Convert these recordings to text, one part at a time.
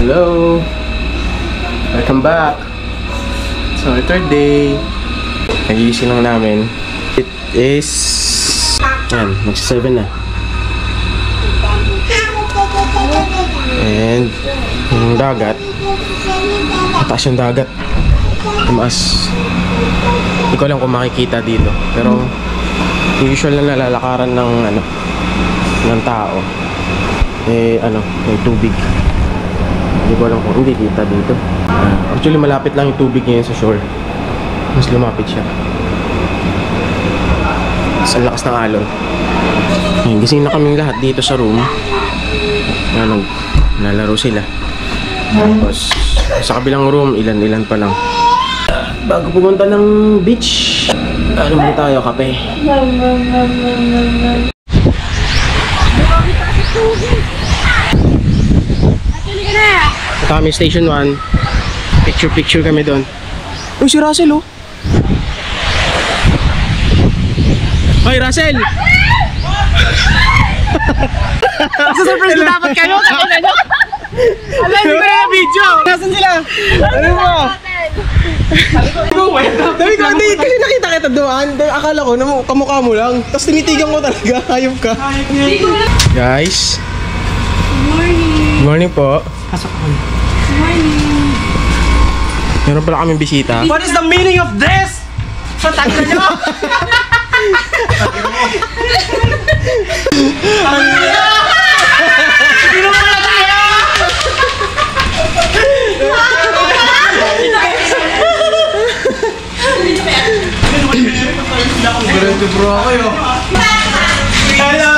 Hello! Welcome back! So, third day. Nagigising lang namin. It is... Yan, magsa-7 na. And yung dagat, mataas yung dagat. Tumaas. Hindi ko alam kung makikita dito. Pero usual na nalalakaran ng ng tao. May tubig. Hindi ko alam kung hindi kita dito. Actually malapit lang yung tubig ngayon sa shore. Mas lumapit siya. Sa lakas ng alon. Ngayon, gising na kaming lahat dito sa room. Nalaro sila. Tapos sa kabilang room, ilan-ilan pa lang. Bago pumunta ng beach, ano muna tayo, kape. Ito kami station 1. Picture kami doon. Uy, si Russell oh. Hoy, Russell! Surprise na dapat kayo! Alam niyo ba yung video? Nasaan sila? Ano ba? Sabi ko, hindi kasi nakita kita doon. Akala ko, kamukha mo lang. Tapos tinitigan ko talaga, hayop ka. Guys, Good morning! good morning po. Pasok ko. Good morning! Meron pala kaming bisita. What is the meaning of this? Patagla nyo! Hello!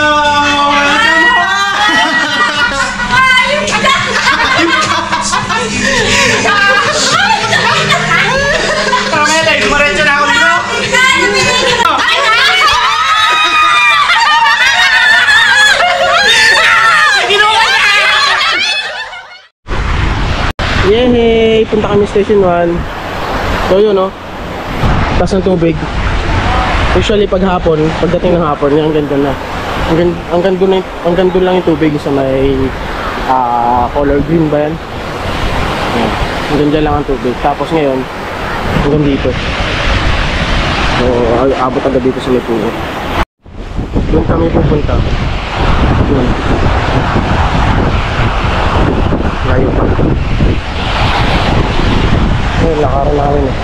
Yehey! Punta kami station 1. So yun no, taas ng tubig. Usually pag hapon, pagdating ng hapon, ang ganda na. Hanggang doon lang yung tubig sa may color green ba yan? Yan. Hanggang dyan lang ang tubig. Tapos ngayon, hanggang dito. So abot agad dito sa may puno. Doon kami pupunta. Doon. Layo pa. Ayun, lakaran namin eh.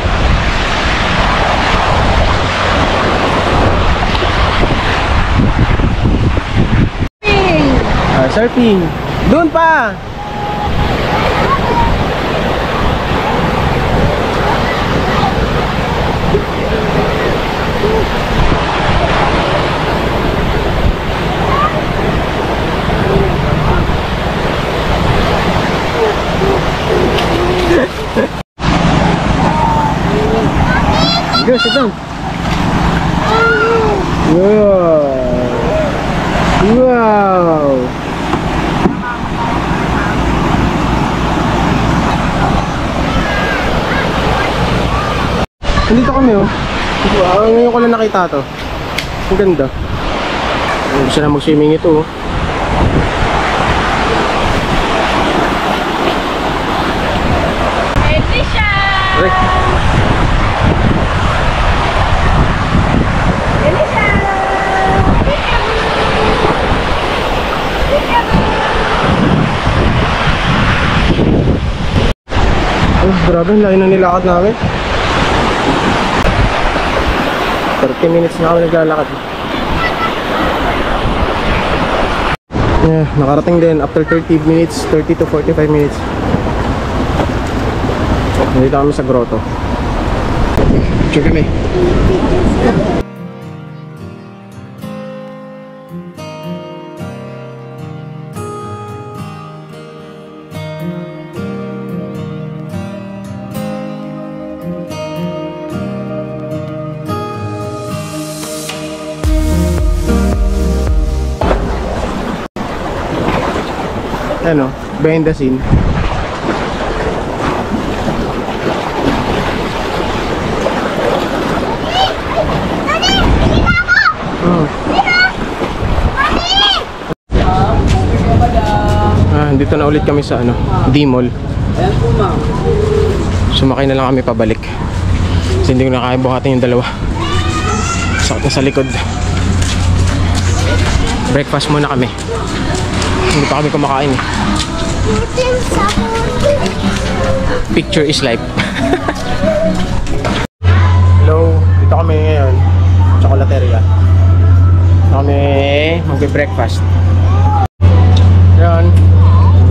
Surfing! Doon pa! Go, sit down. Wow. Wow. Nandito kami oh. Ngayon ko lang nakita to. Ang ganda. Gusto na mag-swimming ito oh. Ready siya! Oh, grabe, layo na nilakad namin. 30 minutes na ako naglalakad. Yeah, nakarating din after 30 minutes, 30 to 45 minutes. Nandito kami sa grotto. Picture kami. Ano, behind the scene. dito na ulit kami sa ano, D-Mall. Sumakay na lang kami pabalik. Kasi hindi ko na kaya buhatin yung dalawa. Sakit na sa likod. Breakfast muna kami. Hindi pa kami kumakain eh. Picture is life. Hello, dito kami ngayon. Chocolateria. Dito kami magbe-breakfast. Ayan.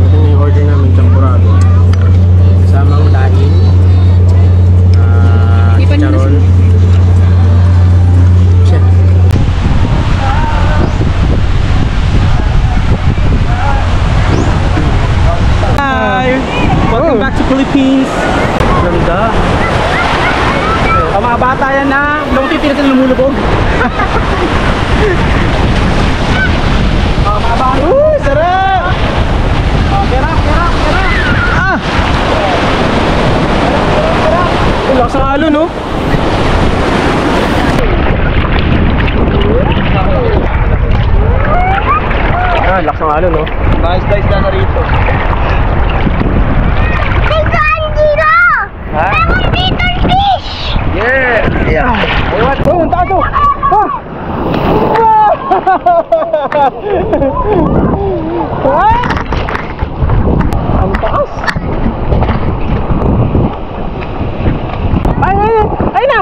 Ito yung order namin, champurado. Kasamang daging. Chicharon. Shit. Hi! Welcome back to Philippines. Ganda. Mga bata yan na nung titira sila lumulubog. Mga bata. Sarap! Kera! Ah! Lakas ang halo, no? Lakas ang halo, no? Nice na rito. Yeah! Ayun, oh, ang taas oh! Ang taas! Ay na!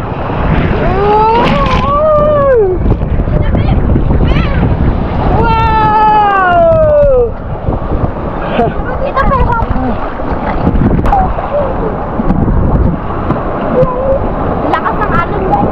Wow! Ito po. Lakas ng alon guys.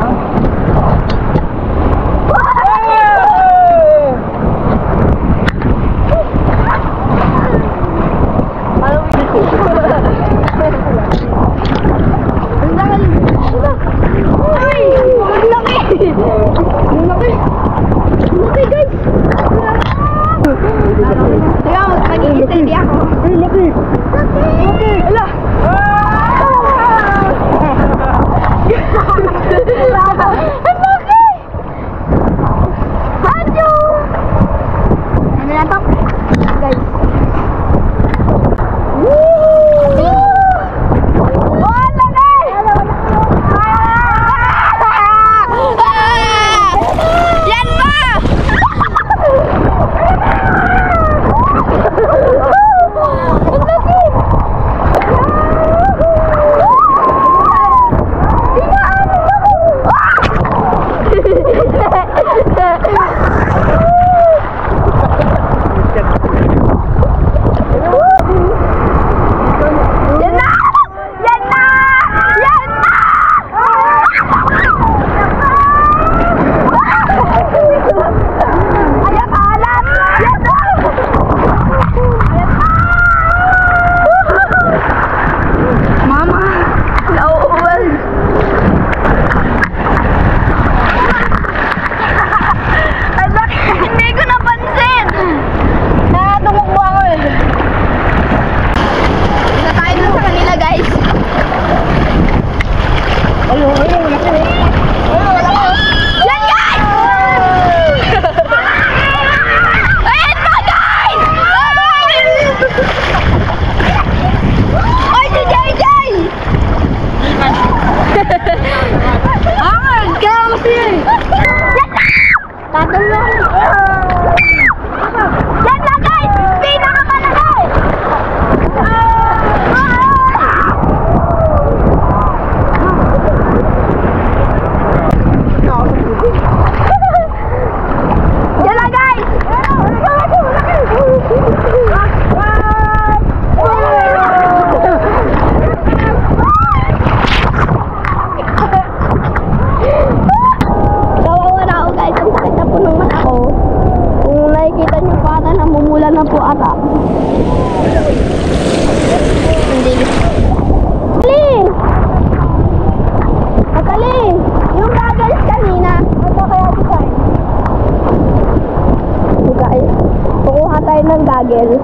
goggles.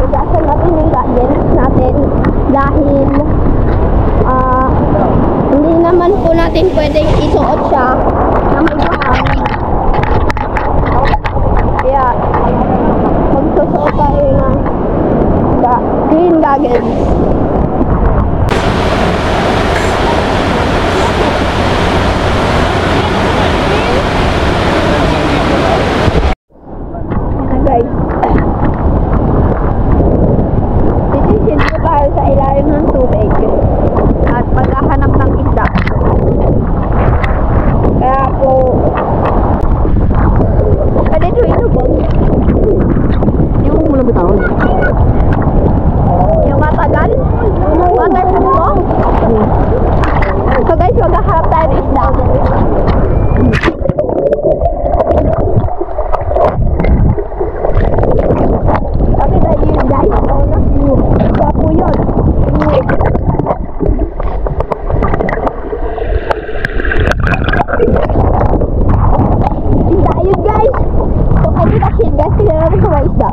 Hugasan natin yung goggles natin dahil hindi naman po natin pwedeng isuot siya na may buhangin. Kaya magsusuot tayo ng green goggles. Ayan guys. Sisisid po tayo sa ilalim ng tubig at paghahanap ng isda. Kaya po pwede ito inubog. Yung mula bitawan. Yung matagal. Waterproof mo. So guys, maghahanap tayo ng isda. Kasi tayo yun guys. Kaya po yun. Isda yun guys. So pwede kasi guys, tignan natin kung may isda.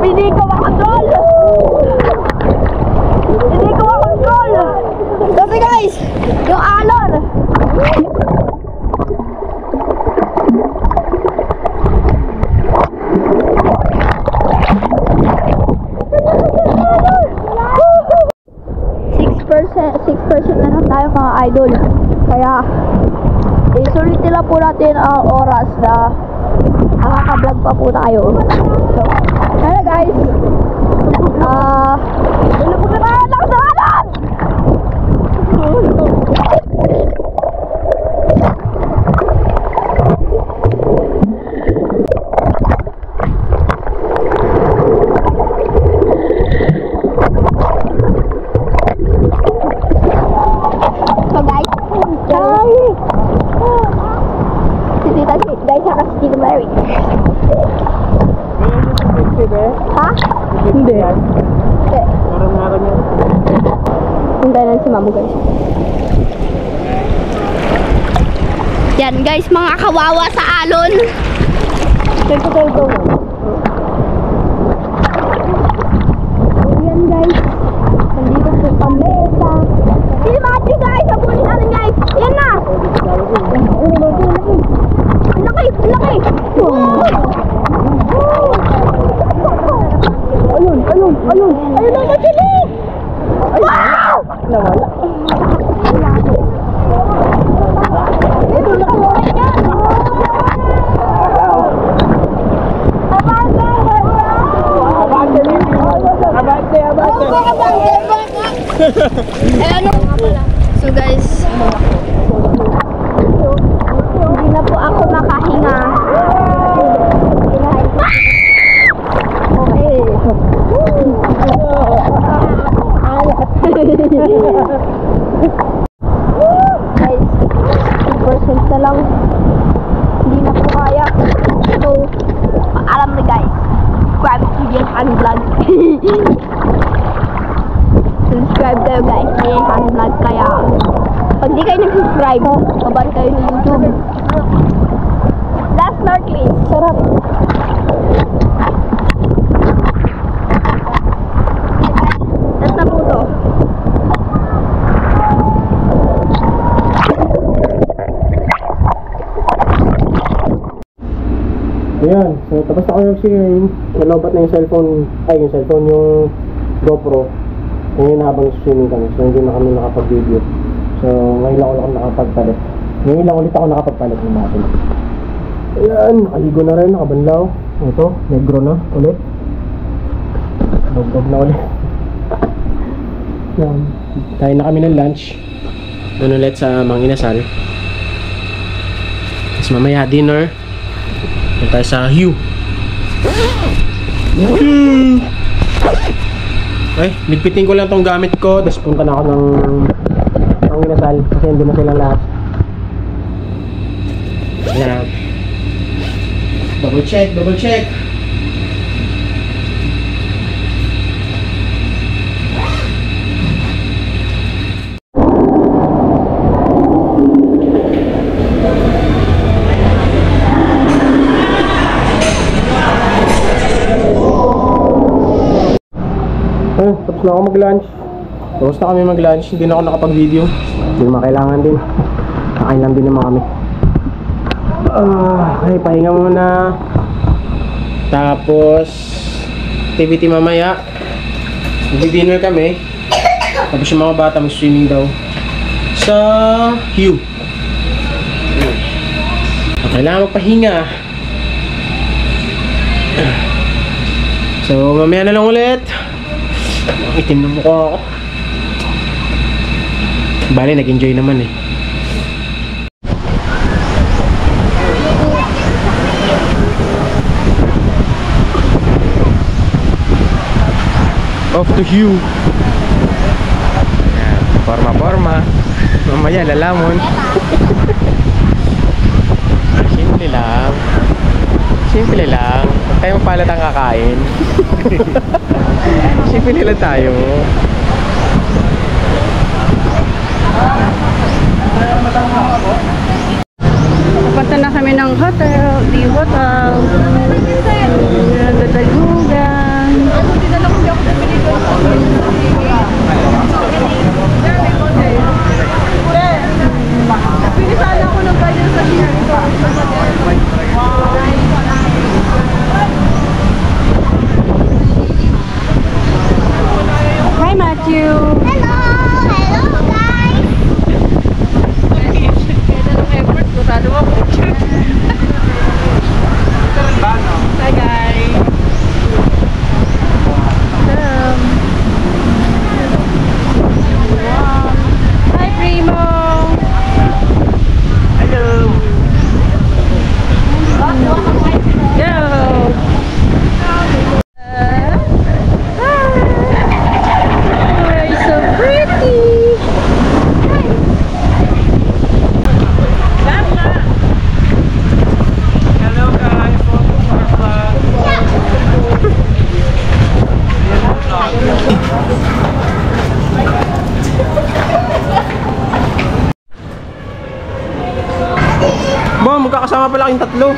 Hindi ko makontrol! Hindi ko makontrol! Kasi guys, yung alon! Six% na lang tayo mga idol. Kaya, isulitin lang po natin ang oras na nakaka-vlog pa po tayo. So, hello guys. Lakas na alon! So guys, si Tita Shit guys, saka si Tita Mary. Ha? Hindi. Hindi. Marang-marang yan. Hintay lang si Mamo guys. Yan guys, mga kawawa sa alon. Tento. Yan guys. Nandito po kami sa... Si Mati guys, abulin natin guys. Yan na. Laki. Ayun ang matili. Wow! Nawala. Ito na ko yan. So guys, hindi na po ako makahinga. Okay. Guys, 2% na lang. Hindi na po kaya. So, paalam na guys. Subscribe to Yehan Vlog. Subscribe kayo guys sa Yehan Vlog. Kaya, pag di kayo nag-subscribe, maban kayo ng YouTube. Last snorkeling. Sarap. Last na po to. Ayan, so tapos na ako yung nalobat na yung yung GoPro. Ngayon habang swimming kami, so hindi na kami nakapag-video. So ngayon lang ako nakapagpalit. Ngayon lang ulit ako nakapagpalit ng batin. Ayan, nakaligo na rin, nakabanlaw. Ito, negro na ulit. Dog na ulit. Ayan, tayo na kami ng lunch. Doon ulit sa Mang Inasal. Tapos mamaya dinner. Doon tayo sa Hue. Okay, ligpitin ko lang tong gamit ko. Tapos punta na ako ng Mang Inasal. Kasi hindi na silang lahat. Ayan. Double check. Tapos na ako mag-lunch. Tapos na kami mag-lunch. Hindi na ako nakapag-video. Hindi naman kailangan din. Kakain lang din naman kami. Okay, pahinga muna. Tapos activity mamaya. Mag-dinner kami. Tapos yung mga bata mag-swimming daw sa Hue. Kailangan magpahinga. So mamaya na lang ulit. Itim na mukha ako. Bale, nag-enjoy naman eh. Off to Hue. Forma. Mamaya lalamon. Simple lang. Simple lang. Huwag tayong palat ang kakain. Simple lang tayo. Pupunta na kami ng hotel. The hotel. Dadalugan. Pinisala ko ng ganyan sa share ito. Hi Matthew. Hello guys. Effort ko tado ako. Hi guys. Hi Primo. Hello. Yo. Hi, so pretty. Hello guys. Welcome to our vlog. Ba, magkakasama pala kayong tatlo.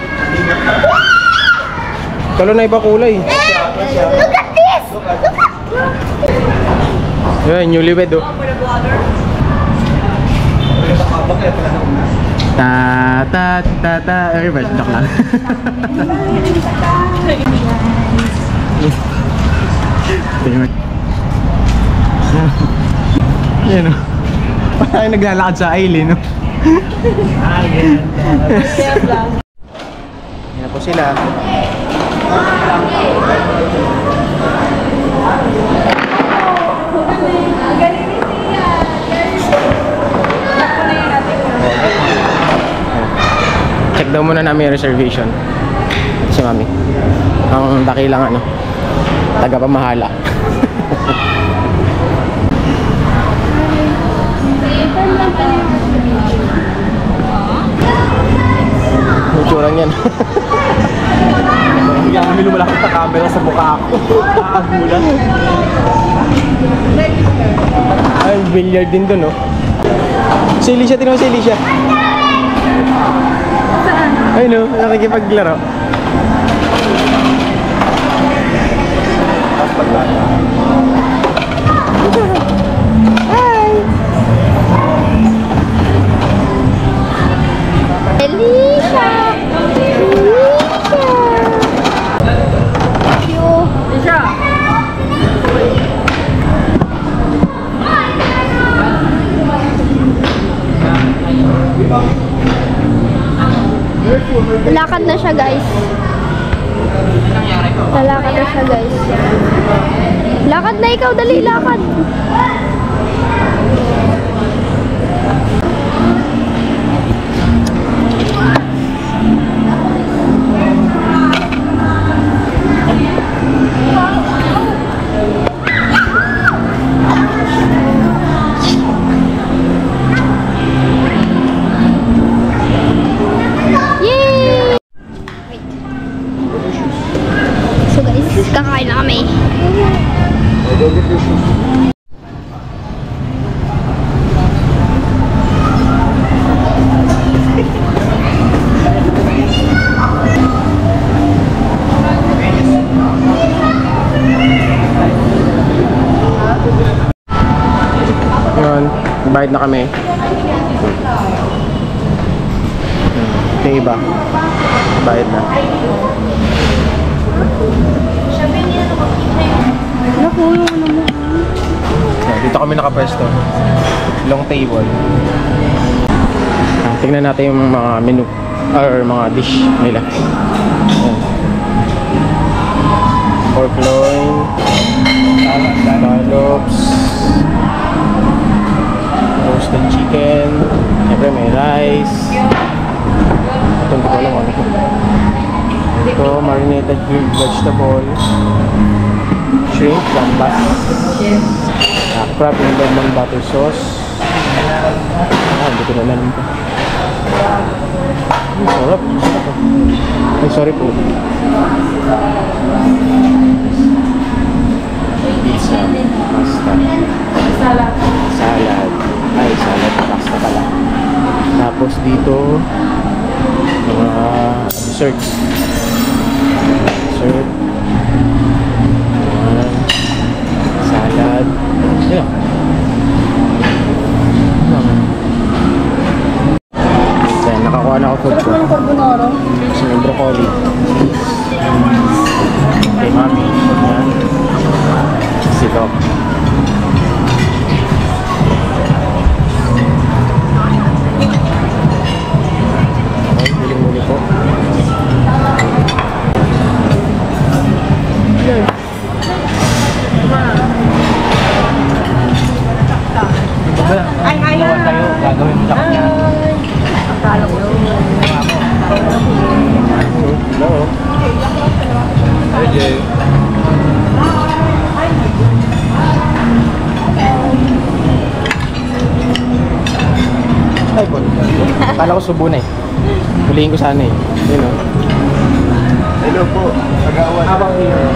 Kalo na iba kulay. Look at this. Yan, newlywed oh. Ta. Ay, ba, joke lang. Yan oh. Parang naglalakad sa island oh. Yan na po sila. Check daw muna namin yung reservation. Si mami. Ang dakilang ano, taga-pamahala. Itsura niyan. Bigyan kami lumalakot sa camera sa mukha ako. Nakakagulat. Ay, billiard din dun, no? Si Alicia, tinan mo si Alicia. Ay, no? Nakikipaglaro. Alicia. Lalakad na siya guys. Lalakad na siya guys. Lakad na ikaw, dali lakad. So guys, kakain na kami. Bayad na kami. Ito yung iba. Bayad na. Dito kami nakapwesto. Long table. Tingnan natin yung mga menu or mga dish nila. Pork loin, scallops, roasted chicken, siyempre may rice. Ito hindi ko alam ano. Ito marinated grilled vegetable, shrimp, gambas, crab in lemon butter sauce. Hindi ko na alam ito. Sarap. Ay, sorry po. Pizza, pasta, salad. Ay, salad, pasta pala. Tapos dito, mga dessert. Salad. Yan. Nakakuha na ako food ko. Sarap ng carbonara. So, yung broccoli. Kay mami. Yan. Silok. Okay, huling-huli po. Yan. Ay, ayaw. Gagawin mo sa kanya. Hello. Hi, Jay. Ay, po. Kala ko subo na eh. Hulihin ko sana eh. Yun o. Hello po. Agawan. Habang here.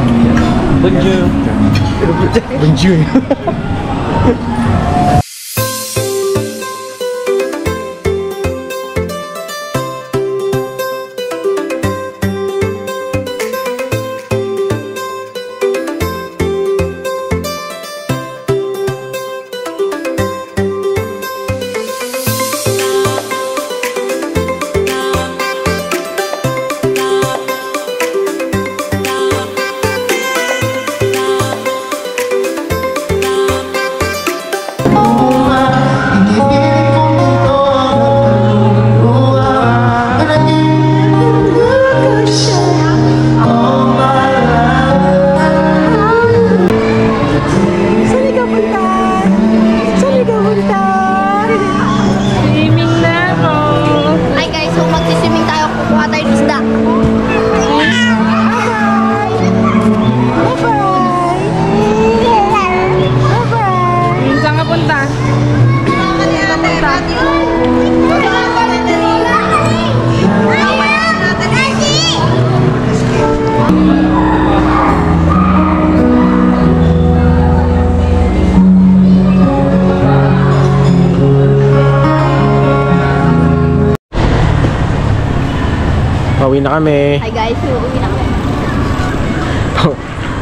Bonjour. Bonjour. Pauwi na kami. Hi guys, uuwi na kami.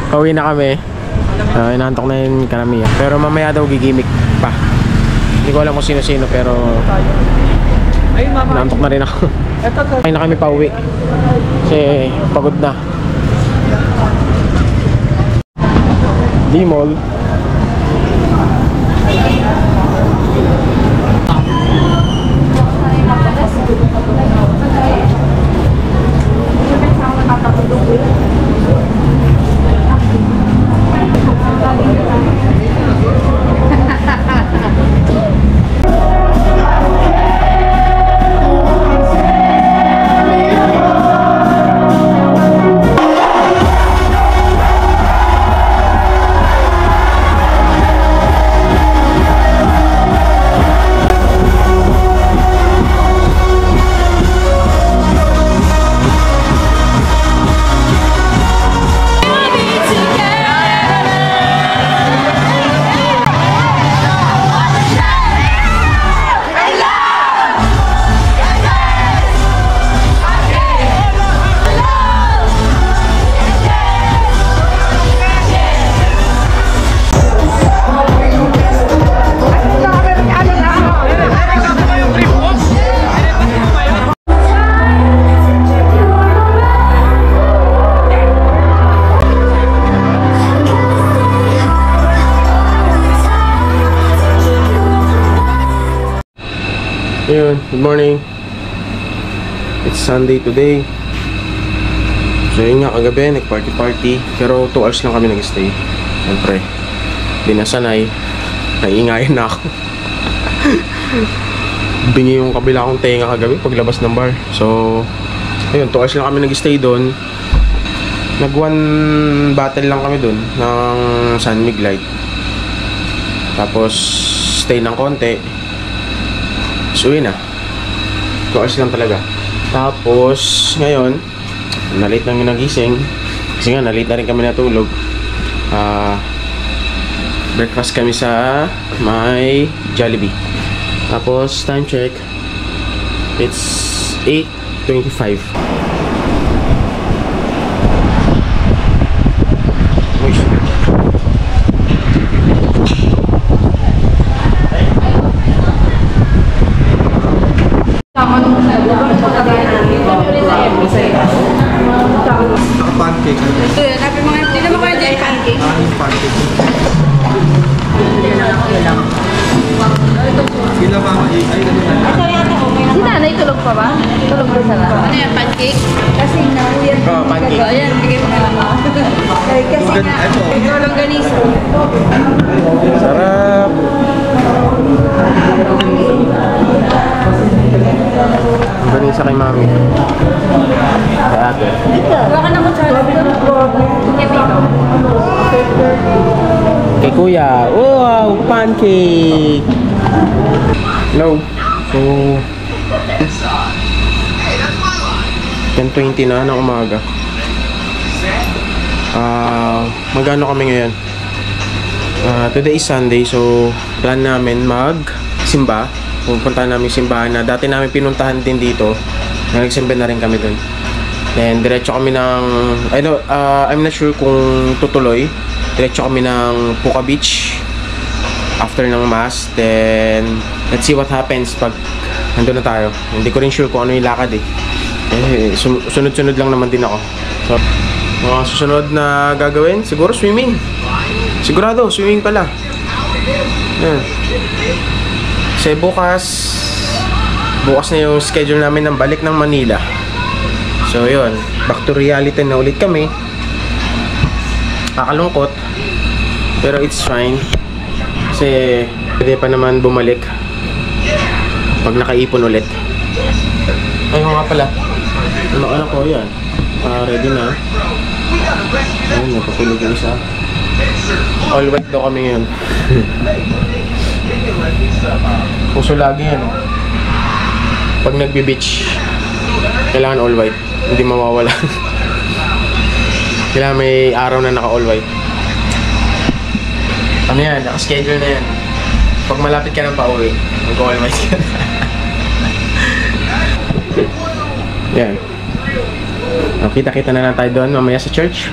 Pauwi na kami. Inaantok na yung karamihan. Pero mamaya daw gigimik pa. Hindi ko alam kung sino-sino pero Ayun, mama. inaantok na rin ako. Ito. Pauwi na kami pauwi. Kasi pagod na. D-Mall. Ayun, good morning. It's Sunday today. So yun nga, kagabi, nag-party. Pero 2 hours lang kami nag-stay. Siyempre, di nasanay. Naiingayan na ako. Bingi yung kabila kong tenga kagabi paglabas ng bar. So, ayun, 2 hours lang kami nag-stay doon. Nag-1 battle lang kami doon ng San Mig Light. Tapos, stay ng konti. So, yun na. 2 hours lang talaga. Tapos, ngayon, na-late namin nagising. Kasi nga, na-late na rin kami natulog. Breakfast kami sa may Jollibee. Tapos, time check. It's 8:25. Naka-pancake. Sabi mga, hindi naman kayo dyan pancake. Pancake. Sila mama, ay ganun na. Si nanay tulog pa ba? Tulog pa sa lahat. Ano yan, pancake? Kasi na, yan. Oh, pancake. Ayan, bigay mo na lang. Kasi nga, ikaw lang ganisa. Sarap! Ganisa kay mami. Kay ate. Baka na ko sa Kay kuya. Wow! Pancake! Hello. So, 10:20 na ng umaga. Magano kami ngayon? Today is Sunday, so plan namin mag-simba. Pupunta namin simbahan na dati namin pinuntahan din dito. Nagsimba na rin kami dun. Then, diretso kami ng... I'm not sure kung tutuloy. Diretso kami ng Puka Beach after ng mass. Then, let's see what happens pag nandun na tayo. Hindi ko rin sure kung ano yung lakad eh. Sunod-sunod lang naman din ako. So, mga susunod na gagawin, siguro swimming. Sigurado, swimming pala. Yan. Kasi bukas na yung schedule namin ng balik ng Manila. So yun, back to reality na ulit kami. Kakalungkot, pero it's fine. Kasi pwede pa naman bumalik pag nakaipon ulit. Ayun nga pala, ano ko yan, ready na. Ayun, napatulog yung isa. All white daw kami ngayon. Puso lagi yan. Pag nagbe-beach, kailangan all white. Hindi mawawala. Kailangan may araw na naka all white. Ano yan? Naka-schedule na yan. Pag malapit ka ng pauwi, mag-all white ka na. Yan. Kita-kita na lang tayo doon mamaya sa church.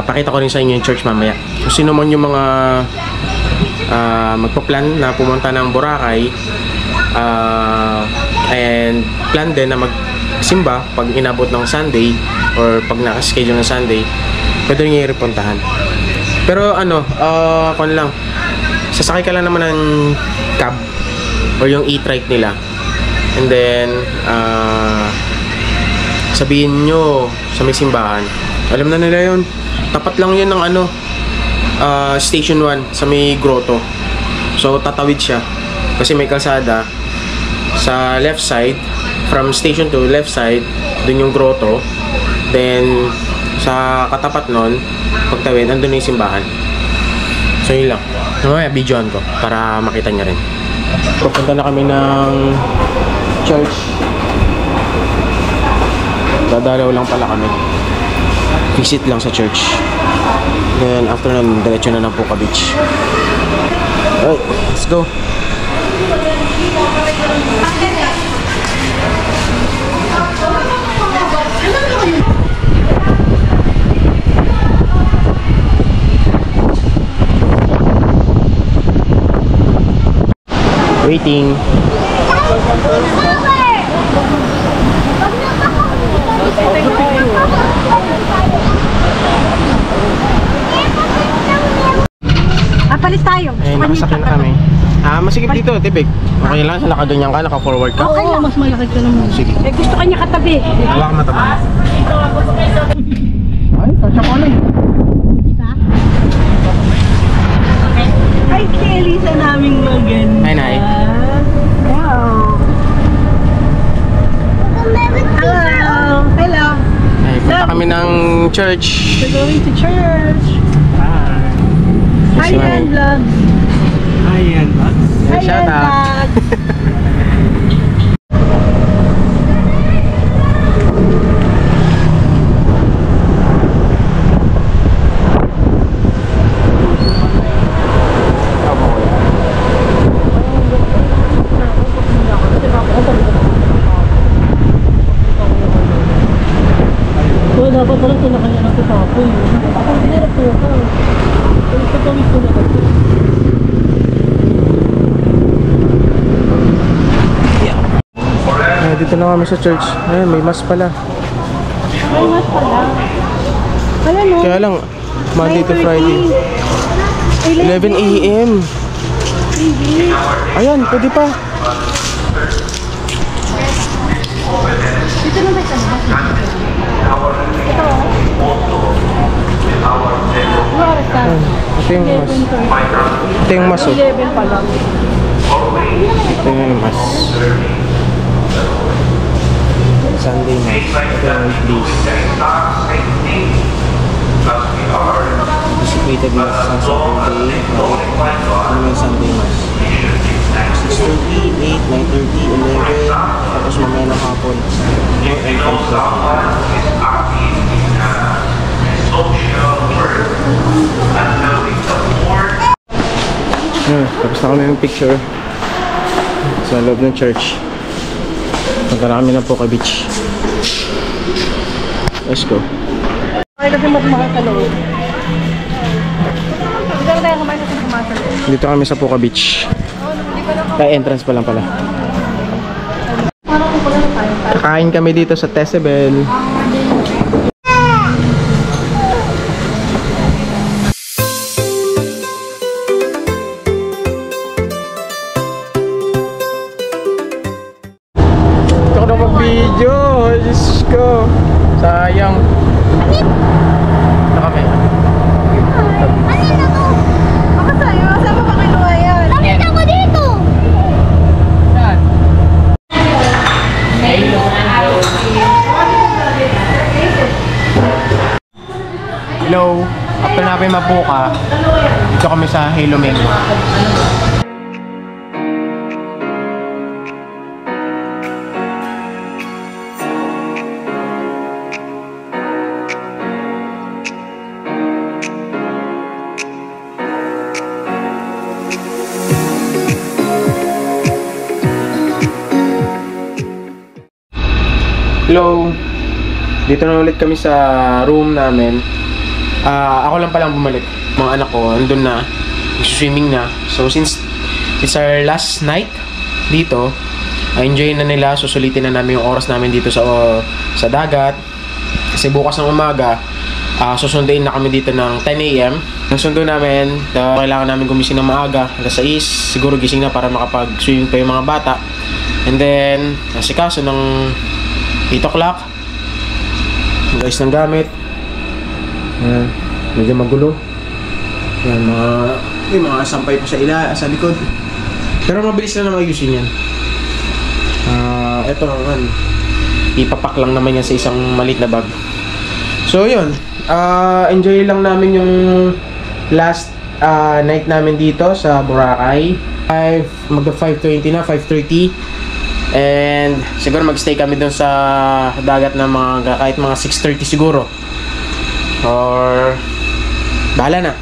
Pakita ko rin sa inyo yung church mamaya. Kung sino man yung mga magpa-plan na pumunta ng Boracay and plan din na magsimba pag inabot ng Sunday or pag naka-schedule ng Sunday, pwede rin yung puntahan. Pero kung lang, sasakay ka lang naman ng cab or yung e-trike nila, and then sabihin nyo sa may simbahan, alam na nila yun, tapat lang yun ng Station 1 sa may grotto. So tatawid siya kasi may kalsada sa left side. From Station 2 left side, dun yung grotto. Then sa katapat nun, pagtawid, andun na yung simbahan. So yun lang. Mamaya videoan ko para makita niya rin. Pupunta na kami ng church. Dadalaw lang pala kami. Visit lang sa church. Then after nun, diretso na ng Puka Beach. Alright, let's go. Waiting. Palit tayo. Eh, nakasakyan na kami. Masigip dito, Tibig. Okay lang, sa nakaganyan ka, naka-forward ka. Oo, mas malaki ka naman. Sige. Eh, gusto kanya katabi. Hawak ka matama. Ay, kasya ko na eh. Ay, Kelly sa naming maganda. Ay, Nay. Wow. Hello. Hello. Ay, punta kami ng church. We're going to church. Hi, Si Mami. Yan Vlogs. Ayan, Max. Ay, shout out. So, dapat parang kinakanya ng kasapoy. Ang hirap po ka. Pero sa kawit ko na kasi. Dito na kami sa church. Ayun, may mass pala. May mas pala. Ayan o. Kaya lang, Monday to Friday. 11 a.m. Ayan, pwede pa. Dito na ba ito? Ito o. Ano oras ka? Ito yung mas. Ito yung mas. 11 pa lang. Ito yung mas. Sunday mas. Ito yung weekdays. Anticipated mas sa Saturday. Ano yung Sunday mas? 6:30, 8, 9:30, 11. Tapos mamaya ng hapon. No entrance lang. Tapos na kami yung picture sa loob ng church. Punta na kami ng Puka Beach. Let's go. Ay, kasi mas mahal sa loob. Dito na tayo kumain kasi kumain sa loob. Dito kami sa Puka Beach. Kaya entrance pa lang pala. Kakain kami dito sa Tessebel. Gusto ko na mag-video. Diyos ko. Sayang. Ito kami. Ako sa'yo, saan mo pa kinuha yan? Nakita ko dito! Hello. After namin mapuka, dito kami sa Halo Mango. Hello. Dito na ulit kami sa room namin. Ako lang palang bumalik. Mga anak ko, andun na. Swimming na. So, since it's our last night dito, enjoy na nila. Susulitin na namin yung oras namin dito sa dagat. Kasi bukas ng umaga, susunduin na kami dito ng 10 a.m. Ang sundo namin, kailangan namin gumising ng maaga. Alas 6, siguro gising na para makapag-swimming pa yung mga bata. And then, nasikaso ng 8 o'clock. Guys ng gamit. Ayan, medyo magulo. Ayan, may mga sampay pa sa likod. Pero mabilis na naman ayusin yan. Ito naman, ipapak lang naman yan sa isang maliit na bag. So yun, enjoy lang namin yung last night namin dito sa Boracay. Magda 5:20 na, 5:30. And siguro magstay kami dun sa dagat na kahit mga 6:30 siguro. Or bahala na.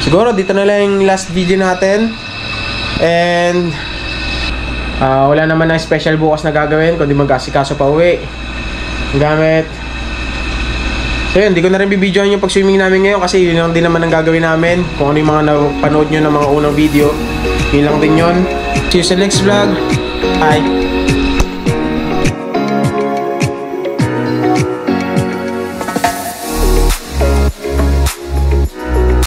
Siguro dito na lang yung last video natin. And wala naman na special bukas na gagawin kundi mag-asikaso pa uwi ang gamit. So yun, hindi ko na rin bibidyoan yung pag-swimming namin ngayon kasi yun lang din naman ang gagawin namin. Kung ano yung mga napanood nyo ng mga unang video, yun lang din yun. See you sa next vlog. Bye!